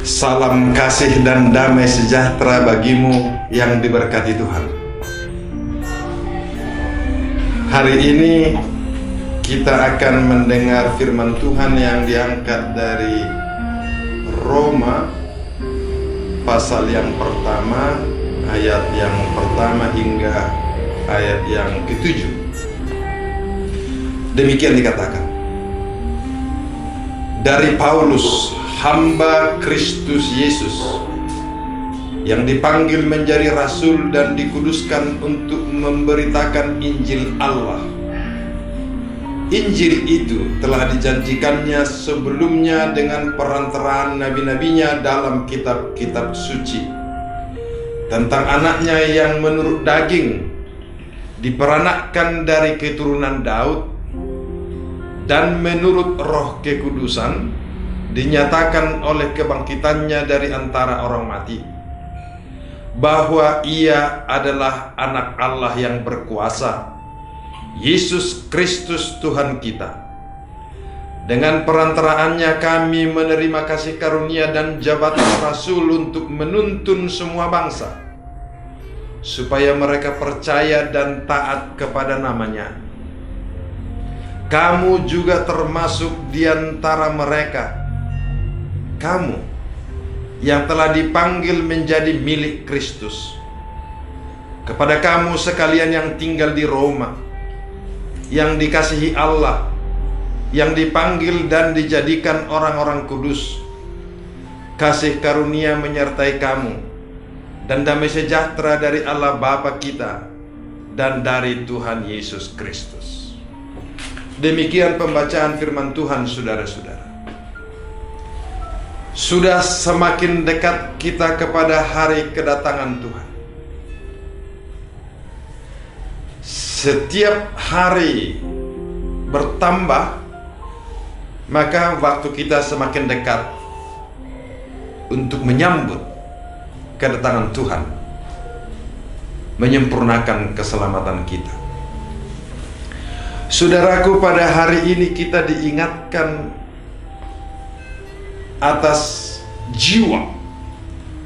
Salam kasih dan damai sejahtera bagimu yang diberkati Tuhan. Hari ini kita akan mendengar firman Tuhan yang diangkat dari Roma pasal yang pertama, ayat yang pertama hingga ayat yang ke-7. Demikian dikatakan, dari Paulus, hamba Kristus Yesus, yang dipanggil menjadi rasul dan dikuduskan untuk memberitakan Injil Allah. Injil itu telah dijanjikannya sebelumnya dengan perantaraan nabi-nabinya dalam kitab-kitab suci, tentang anaknya yang menurut daging diperanakkan dari keturunan Daud, dan menurut roh kekudusan dinyatakan oleh kebangkitannya dari antara orang mati, bahwa ia adalah anak Allah yang berkuasa, Yesus Kristus Tuhan kita. Dengan perantaraannya kami menerima kasih karunia dan jabatan rasul untuk menuntun semua bangsa, supaya mereka percaya dan taat kepada namanya. Kamu juga termasuk di antara mereka, kamu yang telah dipanggil menjadi milik Kristus. Kepada kamu sekalian yang tinggal di Roma, yang dikasihi Allah, yang dipanggil dan dijadikan orang-orang kudus, kasih karunia menyertai kamu, dan damai sejahtera dari Allah Bapa kita dan dari Tuhan Yesus Kristus. Demikian pembacaan firman Tuhan, saudara-saudara. Sudah semakin dekat kita kepada hari kedatangan Tuhan. Setiap hari bertambah, maka waktu kita semakin dekat untuk menyambut kedatangan Tuhan, menyempurnakan keselamatan kita. Saudaraku, pada hari ini kita diingatkan atas jiwa,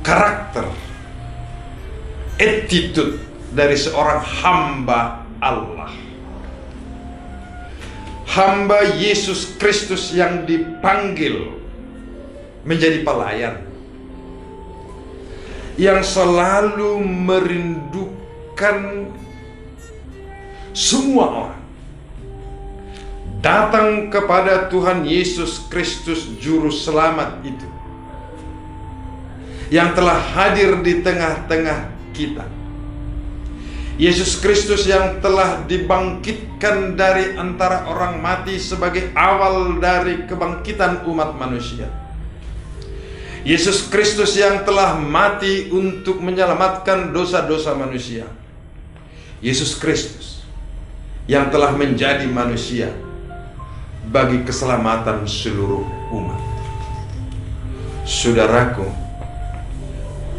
karakter, attitude dari seorang hamba Allah, hamba Yesus Kristus yang dipanggil menjadi pelayan, yang selalu merindukan semua orang datang kepada Tuhan Yesus Kristus Juru Selamat itu, yang telah hadir di tengah-tengah kita. Yesus Kristus yang telah dibangkitkan dari antara orang mati sebagai awal dari kebangkitan umat manusia. Yesus Kristus yang telah mati untuk menyelamatkan dosa-dosa manusia. Yesus Kristus yang telah menjadi manusia bagi keselamatan seluruh umat. Saudaraku,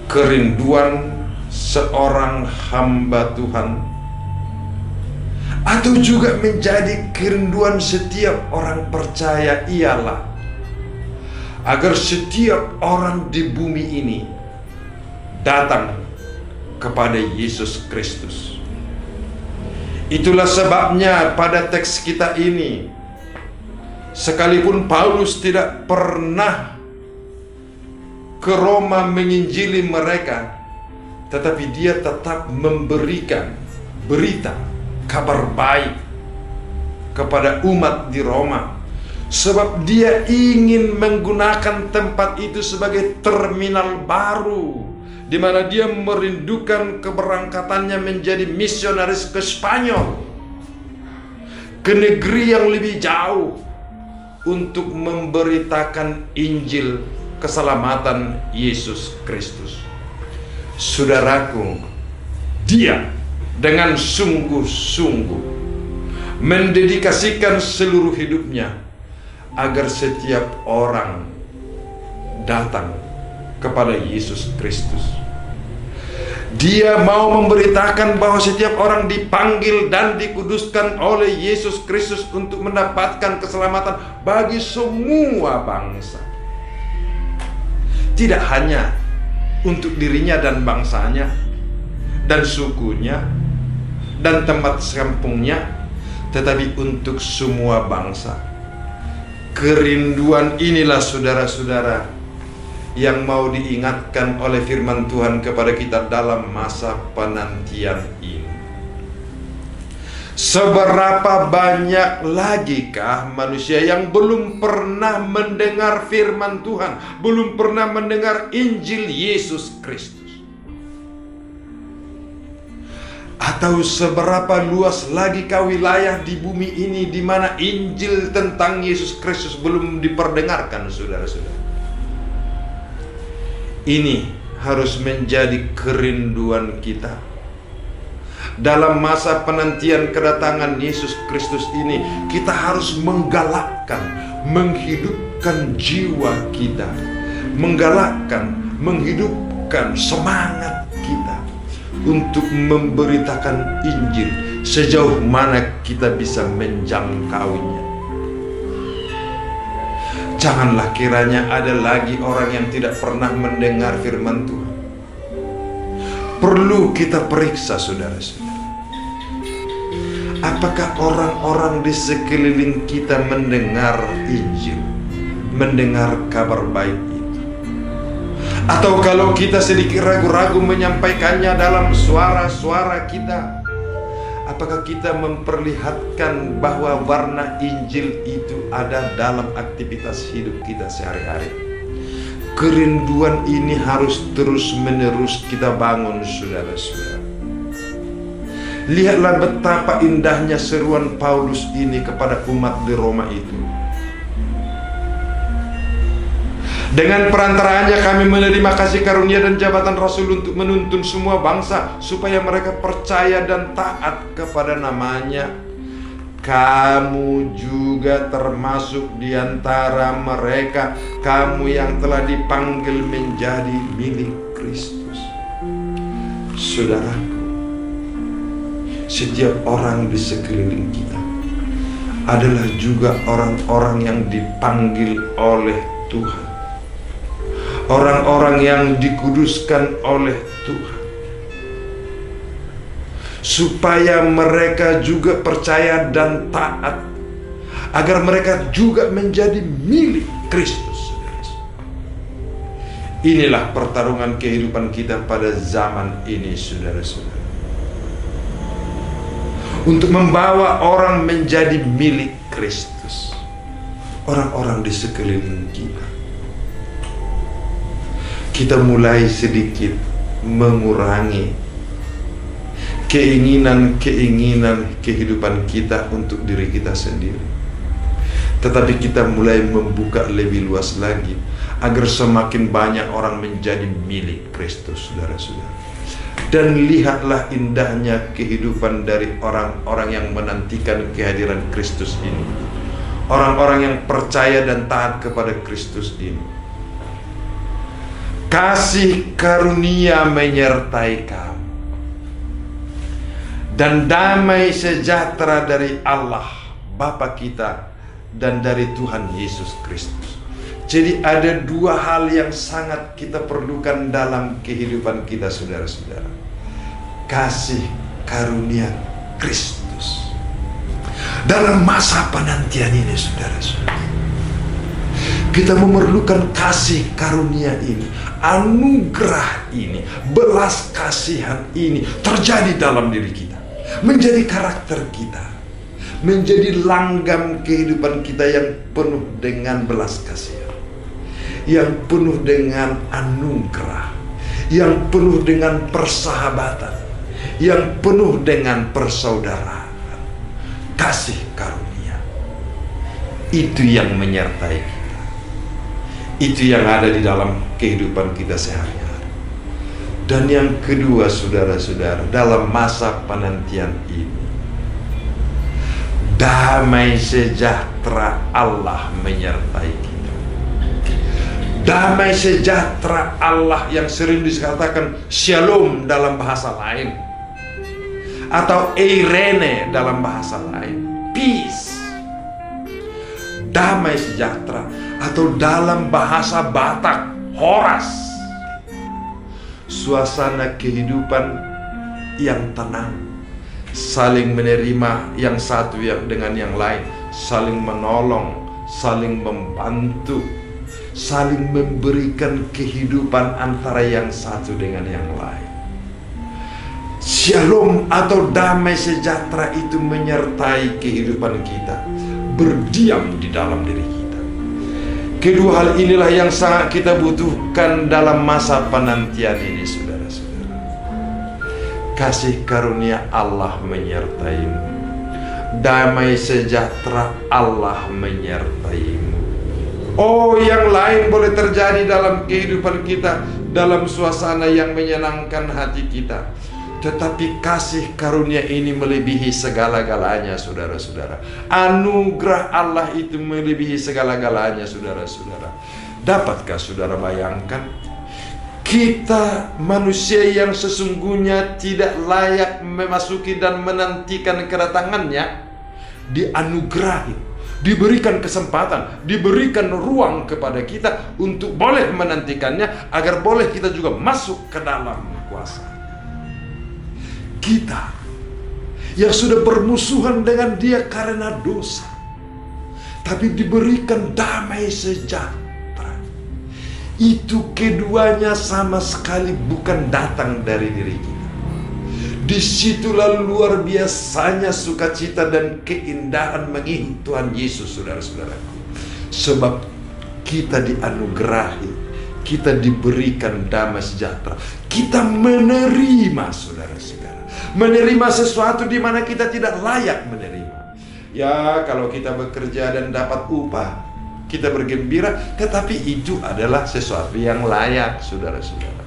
kerinduan seorang hamba Tuhan, atau juga menjadi kerinduan setiap orang percaya, ialah agar setiap orang di bumi ini datang kepada Yesus Kristus. Itulah sebabnya pada teks kita ini, sekalipun Paulus tidak pernah ke Roma menginjili mereka, tetapi dia tetap memberikan berita, kabar baik kepada umat di Roma, sebab dia ingin menggunakan tempat itu sebagai terminal baru, di mana dia merindukan keberangkatannya menjadi misionaris ke Spanyol, ke negeri yang lebih jauh, untuk memberitakan Injil keselamatan Yesus Kristus. Saudaraku, dia dengan sungguh-sungguh mendedikasikan seluruh hidupnya agar setiap orang datang kepada Yesus Kristus. Dia mau memberitakan bahwa setiap orang dipanggil dan dikuduskan oleh Yesus Kristus untuk mendapatkan keselamatan bagi semua bangsa. tidak hanya untuk dirinya dan bangsanya dan sukunya dan tempat kampungnya, tetapi untuk semua bangsa. Kerinduan inilah saudara-saudara yang mau diingatkan oleh firman Tuhan kepada kita dalam masa penantian ini. Seberapa banyak lagikah manusia yang belum pernah mendengar firman Tuhan, belum pernah mendengar Injil Yesus Kristus? Atau seberapa luas lagi wilayah di bumi ini di mana Injil tentang Yesus Kristus belum diperdengarkan, saudara-saudara? Ini harus menjadi kerinduan kita. Dalam masa penantian kedatangan Yesus Kristus ini, kita harus menggalakkan, menghidupkan jiwa kita, menggalakkan, menghidupkan semangat kita untuk memberitakan Injil sejauh mana kita bisa menjangkauinya. Janganlah kiranya ada lagi orang yang tidak pernah mendengar firman Tuhan. Perlu kita periksa, saudara-saudara. Apakah orang-orang di sekeliling kita mendengar Injil, mendengar kabar baik itu? Atau kalau kita sedikit ragu-ragu menyampaikannya dalam suara-suara kita, apakah kita memperlihatkan bahwa warna Injil itu ada dalam aktivitas hidup kita sehari-hari? Kerinduan ini harus terus-menerus kita bangun, saudara-saudara. Lihatlah betapa indahnya seruan Paulus ini kepada umat di Roma itu. Dengan perantaraannya kami menerima kasih karunia dan jabatan Rasul untuk menuntun semua bangsa, supaya mereka percaya dan taat kepada namanya. Kamu juga termasuk di antara mereka, kamu yang telah dipanggil menjadi milik Kristus. Saudaraku, setiap orang di sekeliling kita adalah juga orang-orang yang dipanggil oleh Tuhan, orang-orang yang dikuduskan oleh Tuhan, supaya mereka juga percaya dan taat, agar mereka juga menjadi milik Kristus. Inilah pertarungan kehidupan kita pada zaman ini, saudara-saudara, untuk membawa orang menjadi milik Kristus, orang-orang di sekeliling kita. Kita mulai sedikit mengurangi keinginan-keinginan kehidupan kita untuk diri kita sendiri, tetapi kita mulai membuka lebih luas lagi agar semakin banyak orang menjadi milik Kristus, saudara-saudara. Dan lihatlah indahnya kehidupan dari orang-orang yang menantikan kehadiran Kristus ini, orang-orang yang percaya dan taat kepada Kristus ini. Kasih karunia menyertai kamu, dan damai sejahtera dari Allah Bapa kita dan dari Tuhan Yesus Kristus. Jadi ada dua hal yang sangat kita perlukan dalam kehidupan kita, saudara-saudara. Kasih karunia Kristus dalam masa penantian ini, saudara-saudara. Kita memerlukan kasih karunia ini, anugerah ini, belas kasihan ini terjadi dalam diri kita, menjadi karakter kita, menjadi langgam kehidupan kita yang penuh dengan belas kasihan, yang penuh dengan anugerah, yang penuh dengan persahabatan, yang penuh dengan persaudaraan. Kasih karunia itu yang menyertai kita, itu yang ada di dalam kehidupan kita sehari-hari. Dan yang kedua, saudara-saudara, dalam masa penantian ini, damai sejahtera Allah menyertai kita. Damai sejahtera Allah yang sering dikatakan shalom dalam bahasa lain, atau eirene dalam bahasa lain, peace, damai sejahtera, atau dalam bahasa Batak horas. Suasana kehidupan yang tenang, saling menerima yang satu dengan yang lain, saling menolong, saling membantu, saling memberikan kehidupan antara yang satu dengan yang lain. Shalom atau damai sejahtera itu menyertai kehidupan kita, berdiam di dalam diri kita. Kedua hal inilah yang sangat kita butuhkan dalam masa penantian ini, saudara-saudara. Kasih karunia Allah menyertaimu, damai sejahtera Allah menyertaimu. Oh, yang lain boleh terjadi dalam kehidupan kita, dalam suasana yang menyenangkan hati kita, tetapi kasih karunia ini melebihi segala-galanya, saudara-saudara. Anugerah Allah itu melebihi segala-galanya, saudara-saudara. Dapatkah saudara bayangkan, kita manusia yang sesungguhnya tidak layak memasuki dan menantikan kedatangannya, dianugerahi, diberikan kesempatan, diberikan ruang kepada kita untuk boleh menantikannya, agar boleh kita juga masuk ke dalam kuasa. Kita yang sudah bermusuhan dengan Dia karena dosa, tapi diberikan damai sejahtera. Itu keduanya sama sekali bukan datang dari diri kita. Disitulah luar biasanya sukacita dan keindahan mengikut Tuhan Yesus, saudara-saudaraku. Sebab kita dianugerahi, kita diberikan damai sejahtera, kita menerima, saudara-saudara, menerima sesuatu di mana kita tidak layak menerima. Ya, kalau kita bekerja dan dapat upah, kita bergembira, tetapi itu adalah sesuatu yang layak, saudara-saudara.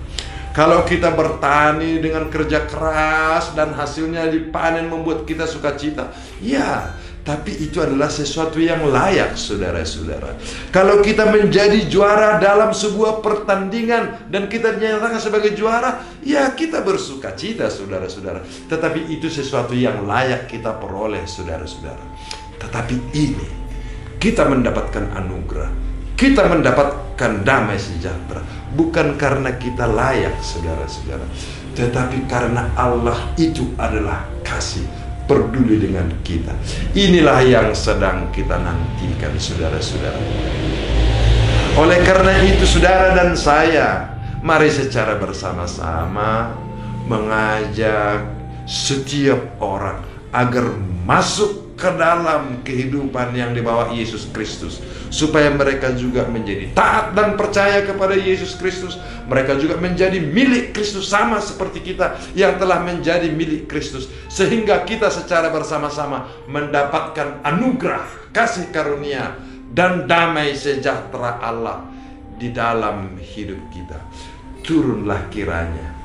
Kalau kita bertani dengan kerja keras dan hasilnya dipanen membuat kita sukacita, ya, tapi itu adalah sesuatu yang layak, saudara-saudara. Kalau kita menjadi juara dalam sebuah pertandingan dan kita dinyatakan sebagai juara, ya, kita bersukacita, saudara-saudara. Tetapi itu sesuatu yang layak kita peroleh, saudara-saudara. Tetapi ini, kita mendapatkan anugerah, kita mendapatkan damai sejahtera, bukan karena kita layak, saudara-saudara, tetapi karena Allah itu adalah kasih, peduli dengan kita. Inilah yang sedang kita nantikan, saudara-saudara. Oleh karena itu, saudara dan saya, mari secara bersama-sama mengajak setiap orang agar masuk ke dalam kehidupan yang dibawa Yesus Kristus, supaya mereka juga menjadi taat dan percaya kepada Yesus Kristus. Mereka juga menjadi milik Kristus, sama seperti kita yang telah menjadi milik Kristus, sehingga kita secara bersama-sama mendapatkan anugerah, kasih karunia, dan damai sejahtera Allah di dalam hidup kita. Turunlah kiranya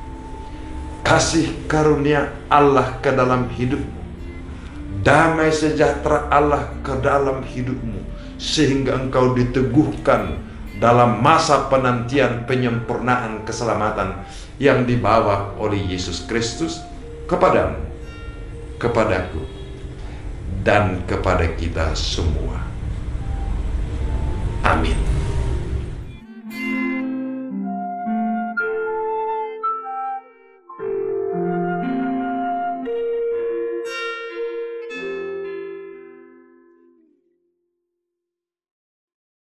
kasih karunia Allah ke dalam hidupmu, damai sejahtera Allah ke dalam hidupmu, sehingga engkau diteguhkan dalam masa penantian penyempurnaan keselamatan yang dibawa oleh Yesus Kristus kepadamu, kepadaku, dan kepada kita semua. Amin.